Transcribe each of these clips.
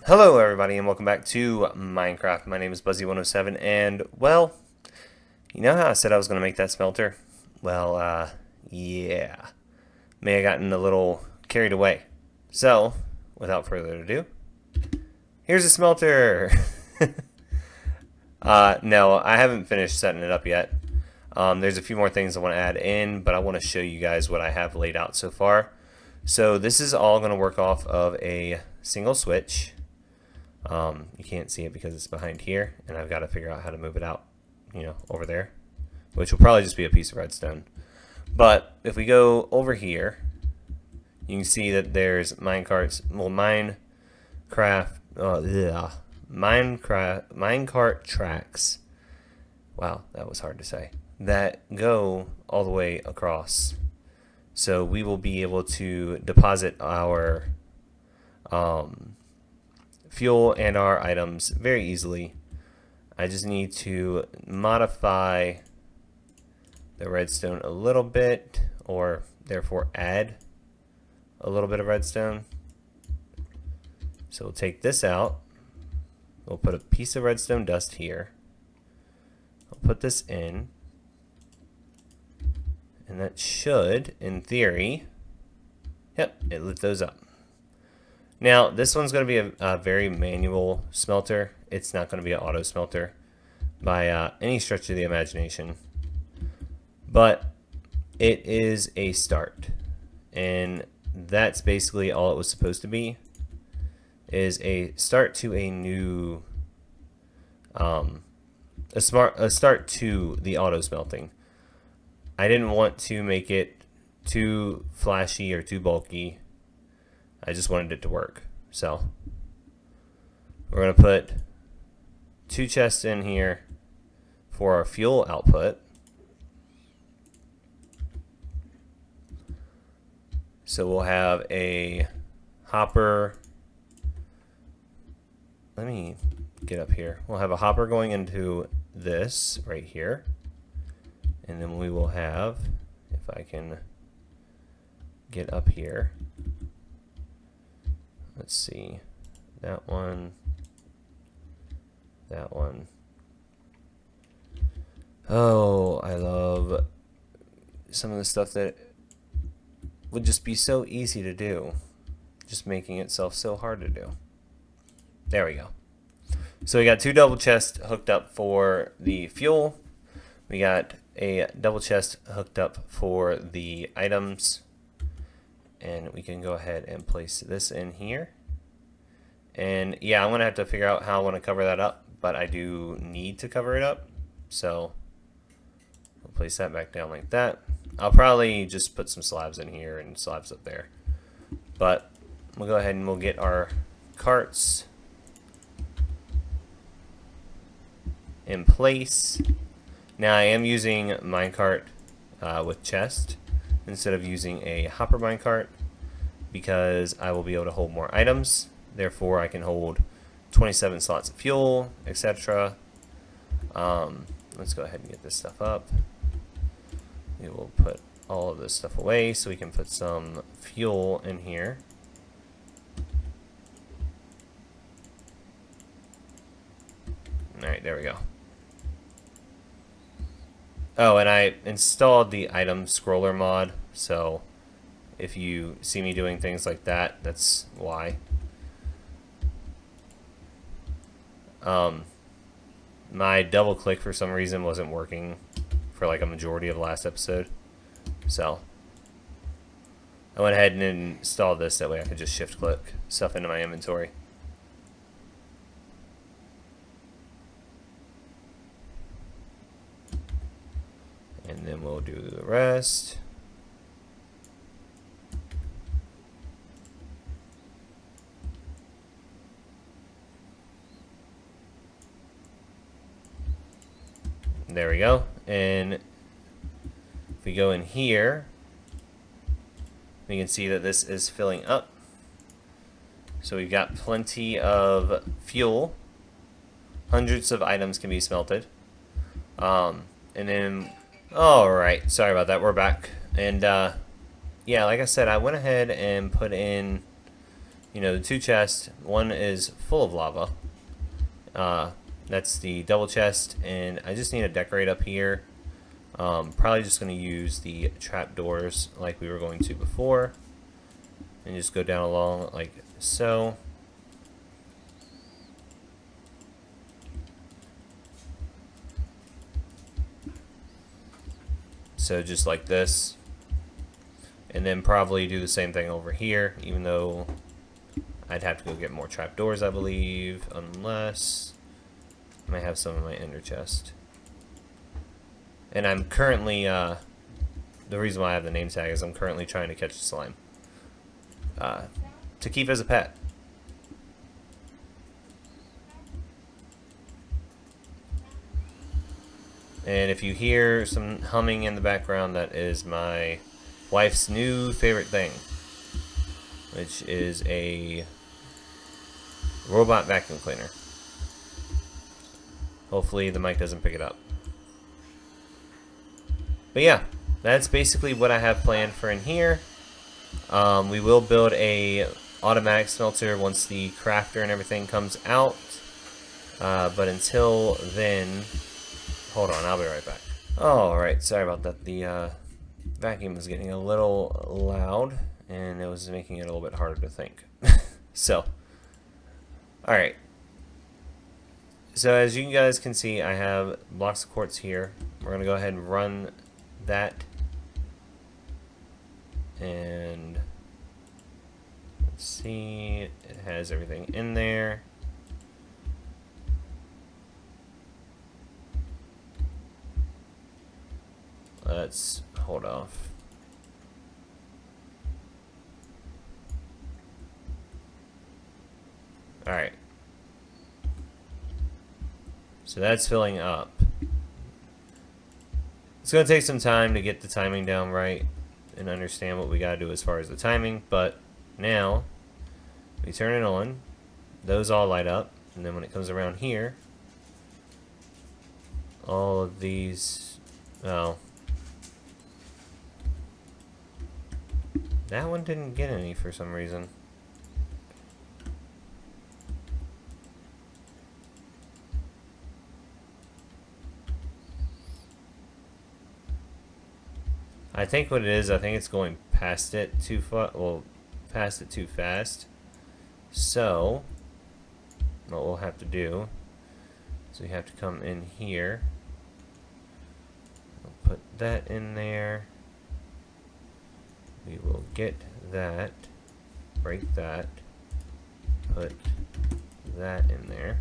Hello everybody and welcome back to Minecraft. My name is Buzzy107 and, well, you know how I said I was going to make that smelter? Well, yeah. May have gotten a little carried away. So, without further ado, here's a smelter! No, I haven't finished setting it up yet. There's a few more things I want to add in, but I want to show you guys what I have laid out so far. So this is all going to work off of a single switch. You can't see it because it's behind here, and I've got to figure out how to move it out, over there, which will probably just be a piece of redstone. But if we go over here, you can see that there's minecart tracks. Wow, that was hard to say. That go all the way across. So we will be able to deposit our fuel and our items very easily. I just need to modify the redstone a little bit, or therefore add a little bit of redstone. So we'll take this out. We'll put a piece of redstone dust here. I'll put this in. And that should, in theory, yep, it lit those up. Now, this one's going to be a very manual smelter. It's not going to be an auto smelter by any stretch of the imagination. But it is a start. And that's basically all it was supposed to be, is a start to a new, a start to the auto smelting. I didn't want to make it too flashy or too bulky. I just wanted it to work. So we're going to put 2 chests in here for our fuel output. So we'll have a hopper. Let me get up here. We'll have a hopper going into this right here. And then we will have, if I can get up here, let's see, that one. Oh, I love some of the stuff that would just be so easy to do, just making itself so hard to do. There we go. So we got 2 double chests hooked up for the fuel. We got a double chest hooked up for the items, and we can go ahead and place this in here. And yeah, I'm gonna have to figure out how I want to cover that up, but I do need to cover it up, so we'll place that back down like that. I'll probably just put some slabs in here and slabs up there, but we'll go ahead and we'll get our carts in place. Now I am using minecart with chest instead of using a hopper minecart, because I will be able to hold more items. Therefore, I can hold 27 slots of fuel, etc. Let's go ahead and get this stuff up. We will put all of this stuff away so we can put some fuel in here. Alright, there we go. Oh, and I installed the item scroller mod, so if you see me doing things like that, that's why. My double click for some reason wasn't working for like a majority of the last episode, so I went ahead and installed this, that way I could just shift click stuff into my inventory. And then we'll do the rest. There we go. And if we go in here, we can see that this is filling up. So we've got plenty of fuel. Hundreds of items can be smelted. And then, alright, sorry about that, we're back. And yeah, like I said, I went ahead and put in you know, the two chests. One is full of lava. That's the double chest, and I just need to decorate up here. Probably just going to use the trapdoors like we were going to before, and just go down along like so. So just like this. And then probably do the same thing over here, even though I'd have to go get more trapdoors, I believe, unless I might have some in my ender chest. And I'm currently, the reason why I have the name tag is I'm currently trying to catch a slime. To keep as a pet. And if you hear some humming in the background, that is my wife's new favorite thing, which is a robot vacuum cleaner. Hopefully the mic doesn't pick it up. But yeah, that's basically what I have planned for in here. We will build a automatic smelter once the crafter and everything comes out. But until then, hold on, I'll be right back. Alright, sorry about that. The vacuum was getting a little loud, and it was making it a little bit harder to think. So, alright. So as you guys can see, I have blocks of quartz here. We're going to go ahead and run that. And let's see, it has everything in there. Let's hold off. Alright. So that's filling up. It's going to take some time to get the timing down right and understand what we got to do as far as the timing, but now we turn it on. Those all light up, and then when it comes around here, all of these, well, that one didn't get any for some reason. I think what it is, I think it's going past it too far, well, past it too fast. So, what we'll have to do is we have to come in here. We'll put that in there. We will get that, break that, put that in there.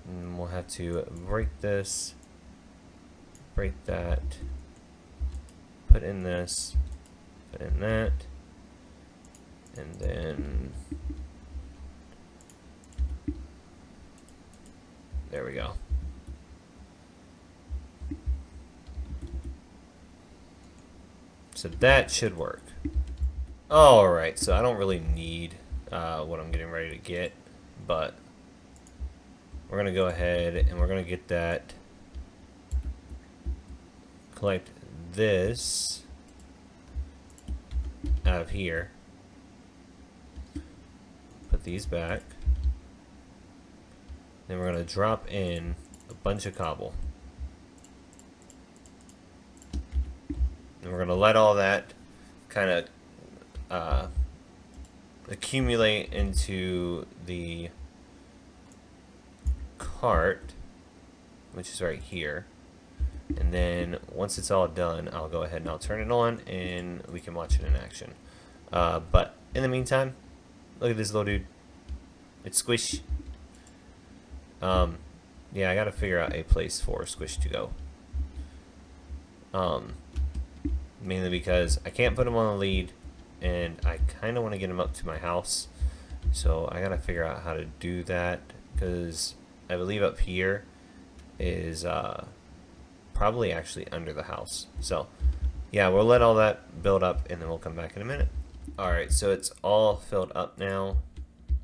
And we'll have to break this, break that, put in this, put in that, and then there we go. So that should work. Alright, so I don't really need what I'm getting ready to get, but we're going to go ahead and we're going to get that, collect this out of here, put these back, then we're going to drop in a bunch of cobble. And we're going to let all that kind of accumulate into the cart, which is right here. And then once it's all done, I'll go ahead and I'll turn it on and we can watch it in action. But in the meantime, look at this little dude. It's Squish. Yeah, I gotta figure out a place for Squish to go. Mainly because I can't put him on the lead, and I kind of want to get him up to my house. So I gotta figure out how to do that, because I believe up here is probably actually under the house. So yeah, we'll let all that build up and then we'll come back in a minute. Alright, so it's all filled up now.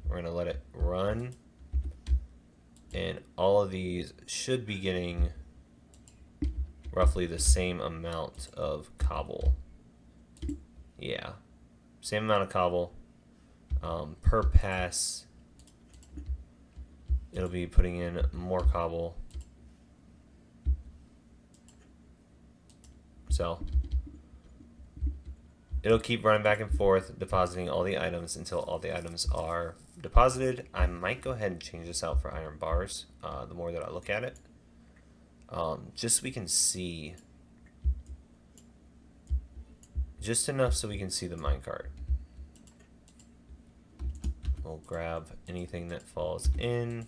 We're gonna let it run, and all of these should be getting roughly the same amount of cobble. Yeah, same amount of cobble per pass. It'll be putting in more cobble. So it'll keep running back and forth, depositing all the items until all the items are deposited. I might go ahead and change this out for iron bars the more that I look at it. Just so we can see, just enough so we can see the minecart. We'll grab anything that falls in.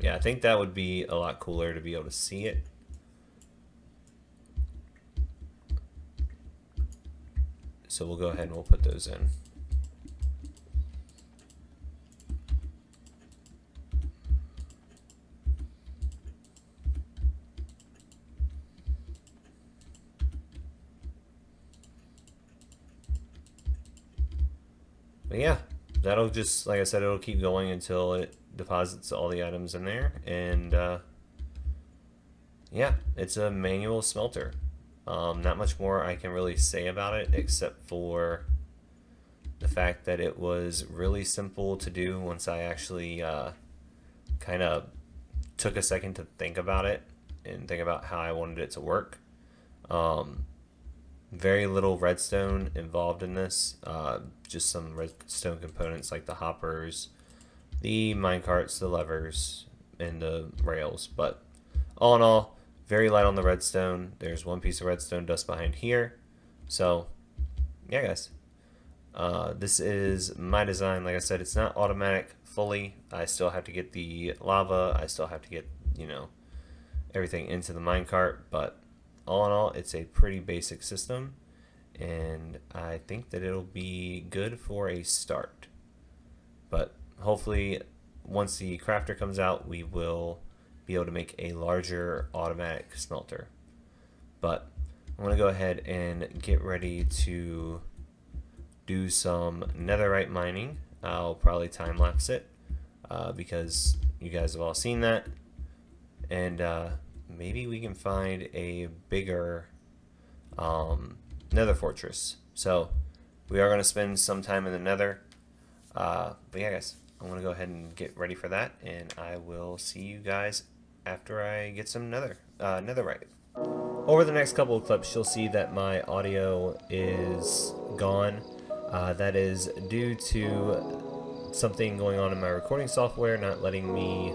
Yeah, I think that would be a lot cooler to be able to see it. So we'll go ahead and we'll put those in. But yeah, that'll just, like I said, it'll keep going until it deposits all the items in there. And yeah, it's a manual smelter. Not much more I can really say about it except for the fact that it was really simple to do once I actually kind of took a second to think about it and think about how I wanted it to work. Very little redstone involved in this, just some redstone components like the hoppers, the minecarts, the levers, and the rails. But all in all, very light on the redstone. There's one piece of redstone dust behind here. So yeah, guys, this is my design. Like I said, it's not automatic fully. I still have to get the lava. I still have to get, you know, everything into the minecart. But all in all, it's a pretty basic system, and I think that it'll be good for a start. But hopefully, once the crafter comes out, we will be able to make a larger automatic smelter. But I'm going to go ahead and get ready to do some netherite mining. I'll probably time lapse it because you guys have all seen that. And maybe we can find a bigger nether fortress. So we are going to spend some time in the nether. But yeah, guys, I'm going to go ahead and get ready for that, and I will see you guys after I get some netherite. Over the next couple of clips, you'll see that my audio is gone. That is due to something going on in my recording software, not letting me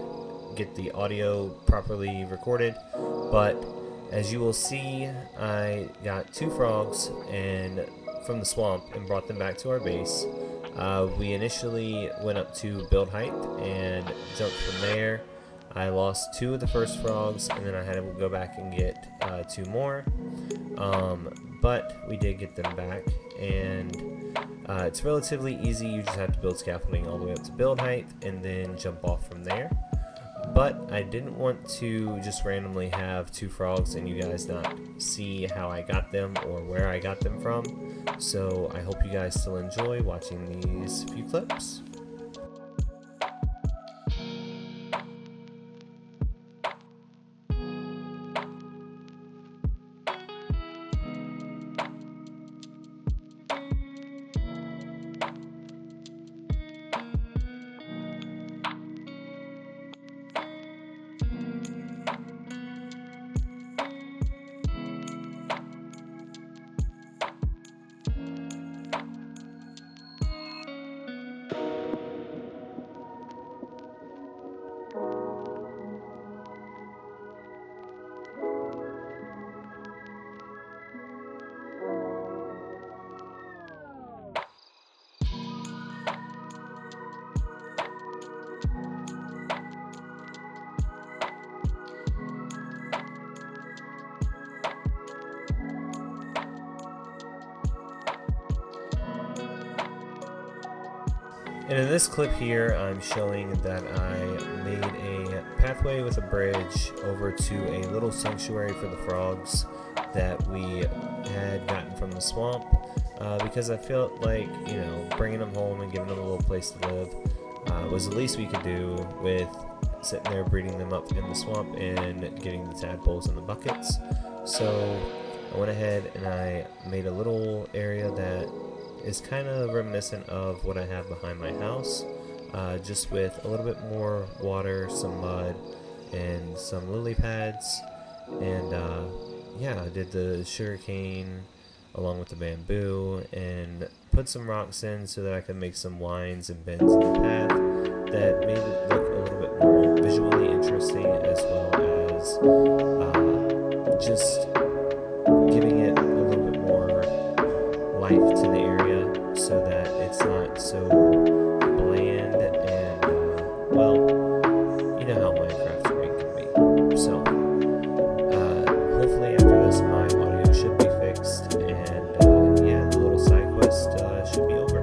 get the audio properly recorded. But as you will see, I got 2 frogs and from the swamp and brought them back to our base. We initially went up to build height and jumped from there. I lost 2 of the first frogs, and then I had to go back and get 2 more. But we did get them back, and it's relatively easy. You just have to build scaffolding all the way up to build height and then jump off from there. But I didn't want to just randomly have 2 frogs and you guys not see how I got them or where I got them from. So I hope you guys still enjoy watching these few clips. And in this clip here, I'm showing that I made a pathway with a bridge over to a little sanctuary for the frogs that we had gotten from the swamp, because I felt like, you know, bringing them home and giving them a little place to live was the least we could do with sitting there breeding them up in the swamp and getting the tadpoles in the buckets. So I went ahead and I made a little area that is kind of reminiscent of what I have behind my house, just with a little bit more water, some mud, and some lily pads. And yeah, I did the sugarcane along with the bamboo and put some rocks in so that I could make some lines and bends in the path that made it look a little bit more visually interesting, as well as just giving it a little bit more life to the area so that it's not so bland and well, you know how Minecraft terrain can be. So hopefully after this my audio should be fixed, and yeah, the little side quest should be over.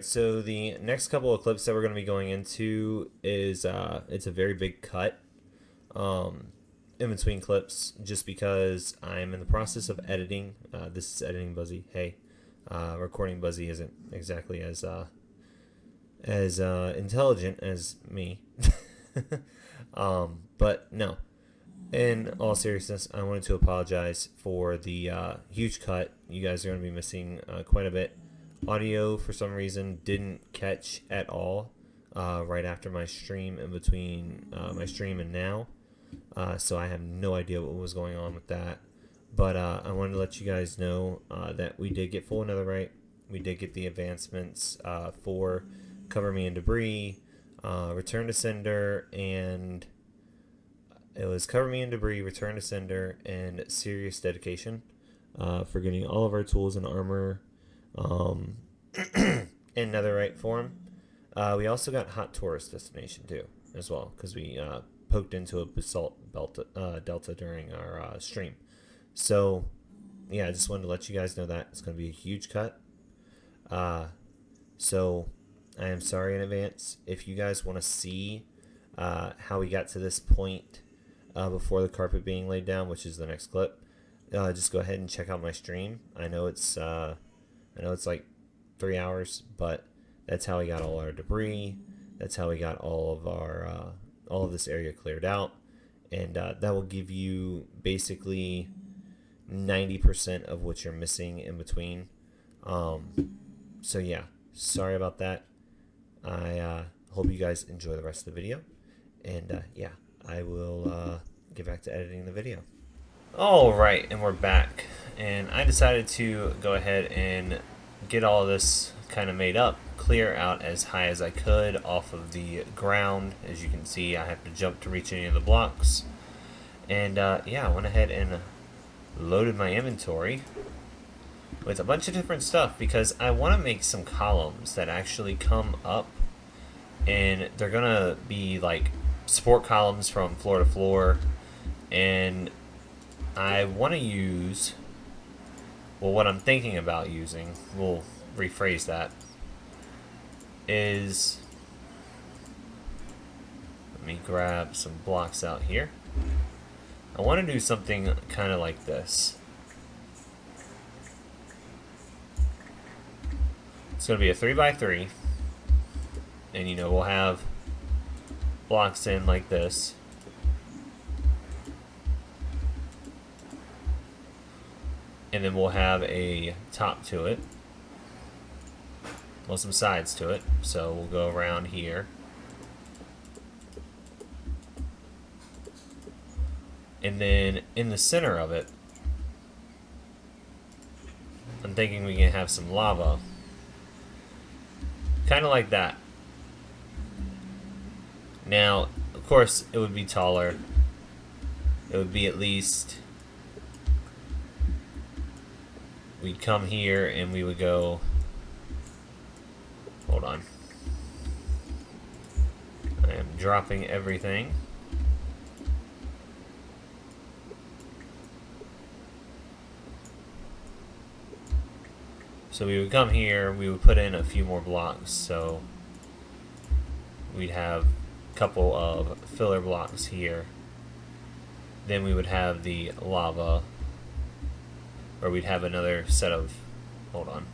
Alright, so the next couple of clips that we're going to be going into is it's a very big cut in between clips, just because I'm in the process of editing. This is editing Buzzy. Hey, recording Buzzy isn't exactly as intelligent as me. But no, in all seriousness, I wanted to apologize for the huge cut. You guys are going to be missing quite a bit. Audio, for some reason, didn't catch at all right after my stream, in between my stream and now. So I have no idea what was going on with that. But I wanted to let you guys know that we did get full netherite. We did get the advancements for Cover Me in Debris, Return to Cinder, and it was Cover Me in Debris, Return to Cinder, and Serious Dedication for getting all of our tools and armor in netherite form. We also got Hot Tourist Destination too, as well, because we poked into a basalt delta during our stream. So yeah, I just wanted to let you guys know that it's going to be a huge cut. So I am sorry in advance. If you guys want to see how we got to this point before the carpet being laid down, which is the next clip, just go ahead and check out my stream. I know it's like 3 hours, but that's how we got all our debris. That's how we got all of this area cleared out, and that will give you basically 90% of what you're missing in between. So yeah, sorry about that. I hope you guys enjoy the rest of the video, and yeah, I will get back to editing the video. Alright, and we're back, and I decided to go ahead and get all of this kind of made up, clear out as high as I could off of the ground. As you can see, I have to jump to reach any of the blocks, and yeah, I went ahead and loaded my inventory with a bunch of different stuff, because I want to make some columns that actually come up, and they're gonna be like support columns from floor to floor. And I want to use, well, what I'm thinking about using, we'll rephrase that, is, let me grab some blocks out here. I I want to do something kind of like this. It's going to be a 3x3. And, you know, we'll have blocks in like this. And then we'll have a top to it. Well, some sides to it. So we'll go around here. And then in the center of it, I'm thinking we can have some lava. Kind of like that. Now, of course, it would be taller. It would be at least... We'd come here and we would go... Hold on. I am dropping everything. So we would come here, we would put in a few more blocks, so we'd have a couple of filler blocks here. Then we would have the lava, or we'd have another set of, hold on.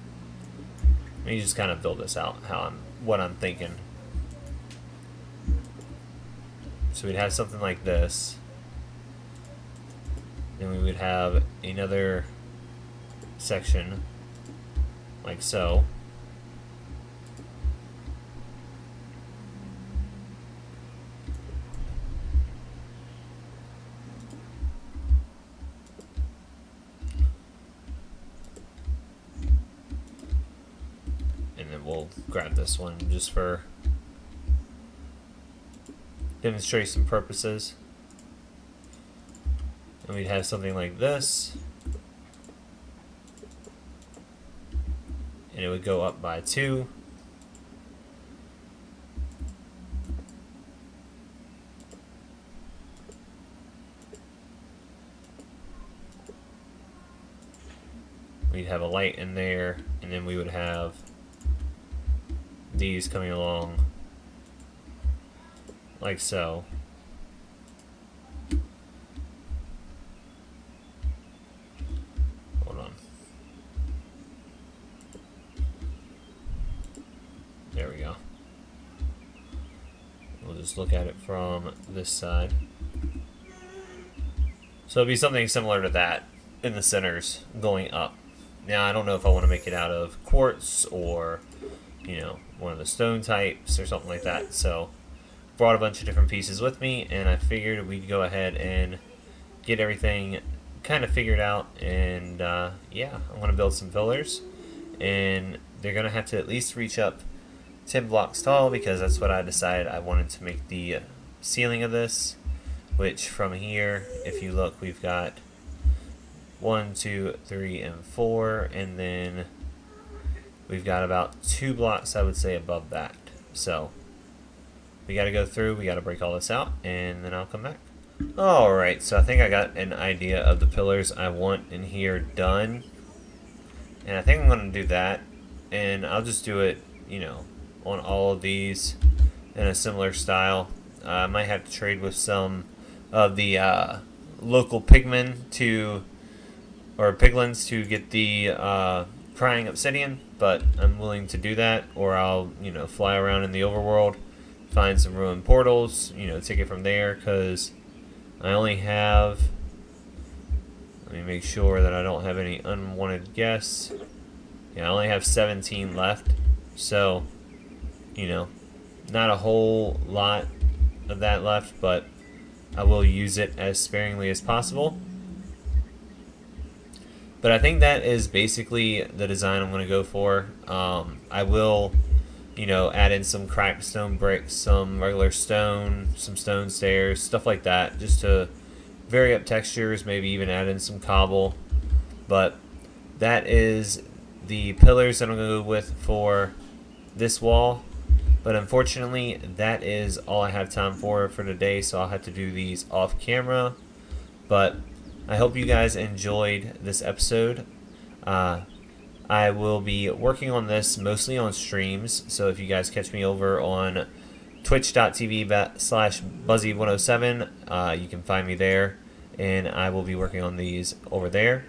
Let me just kind of build this out, what I'm thinking. So we'd have something like this. Then we would have another section like so. And then we'll grab this one just for demonstration purposes. And we'd have something like this. And it would go up by 2. We'd have a light in there, and then we would have these coming along like so. Hold on. There we go. We'll just look at it from this side. So it'll be something similar to that in the centers going up. Now I don't know if I want to make it out of quartz or, you know, one of the stone types or something like that. So brought a bunch of different pieces with me, and I figured we'd go ahead and get everything kind of figured out. And yeah, I'm going to build some pillars, and they're going to have to at least reach up 10 blocks tall, because that's what I decided I wanted to make the ceiling of this, which from here, if you look, we've got 1, 2, 3, and 4, and then we've got about 2 blocks, I would say, above that. So we got to go through, we got to break all this out, and then I'll come back. Alright, so I think I got an idea of the pillars I want in here done, and I think I'm going to do that, and I'll just do it, you know, on all of these in a similar style. I might have to trade with some of the local pigmen to, or piglins, to get the prying obsidian, but I'm willing to do that, or I'll, you know, fly around in the overworld, find some ruined portals, you know, take it from there, because I only have, let me make sure that I don't have any unwanted guests. Yeah, I only have 17 left, so, you know, not a whole lot of that left, but I will use it as sparingly as possible. But I think that is basically the design I'm going to go for. I will, you know, add in some cracked stone bricks, some regular stone, some stone stairs, stuff like that, just to vary up textures, maybe even add in some cobble. But that is the pillars that I'm going to go with for this wall. But unfortunately, that is all I have time for today, so I'll have to do these off camera. But I hope you guys enjoyed this episode. I will be working on this mostly on streams, so if you guys catch me over on twitch.tv/Buzzy107, you can find me there. and I will be working on these over there.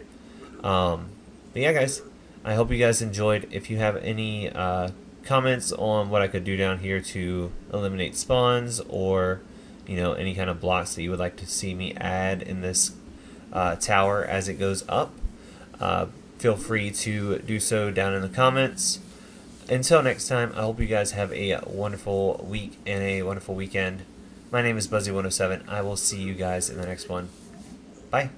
But yeah, guys, I hope you guys enjoyed. If you have any comments on what I could do down here to eliminate spawns, or any kind of blocks that you would like to see me add in this tower as it goes up, feel free to do so down in the comments. Until next time, I hope you guys have a wonderful week and a wonderful weekend. My name is Buzzy107. I will see you guys in the next one. Bye.